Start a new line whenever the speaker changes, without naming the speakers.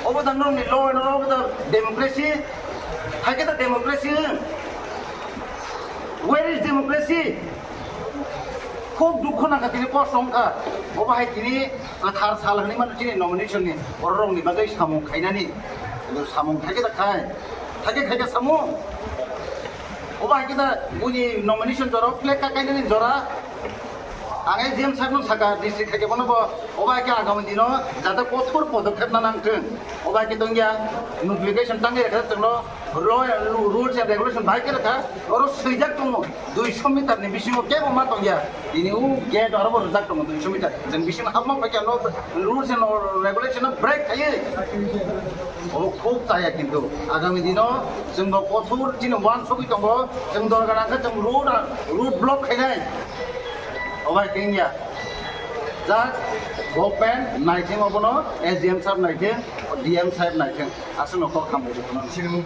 অবদান রংনি ল এন্ড অবদান ডেমোক্রেসি থাকে তো ডেমোক্রেসি ওয়ার ইজ ডেমোক্রেসি খুব দুঃখ নাকা তিনি কষ্টংকা অবাহাय তিনি আথার সাল হনি মানে তিনি নমিনেশননি অর রংনি বাগै সামং খাইনানি সামং থাকে তা খায় থাকে সামং অবাহাय কিনা উনি নমিনেশন জরা প্লেক কাকাইনানি জরা आगे जेम साहब साका डिस्ट्रिक्ट থাকে বনব অবাই কে আগামী দিন যাতে কঠোর পদক্ষেপ না নাংথেন অবাই কে দঙ্গিয়া নোটিফিকেশন টাঙ্গে রেখা জন্য রুলস এন্ড রেগুলেশন বাইকে রেখা ওর সৈজাক দङ 200 মিটার नि बिसिङाव के मा दंगिया दिनै उ गेट आरो रजाक दङ 200 मिटार जों बिसिम हाबमा बायका नो रुल्स एंड रेगुलेशन ब्रेक थायो ও খুব চায়া কিন্তু আগামী দিন जों কঠোর दिन वान सबै दङ जों दरगाराखौ जों रुट ब्लक खायनाय অবাই কেঙ্গিয়া যা গভর্নমেন্ট নাইथिं अबनो एसडीएम साहब नायथों डीएम साहब नायथों आसो नखौ खामबो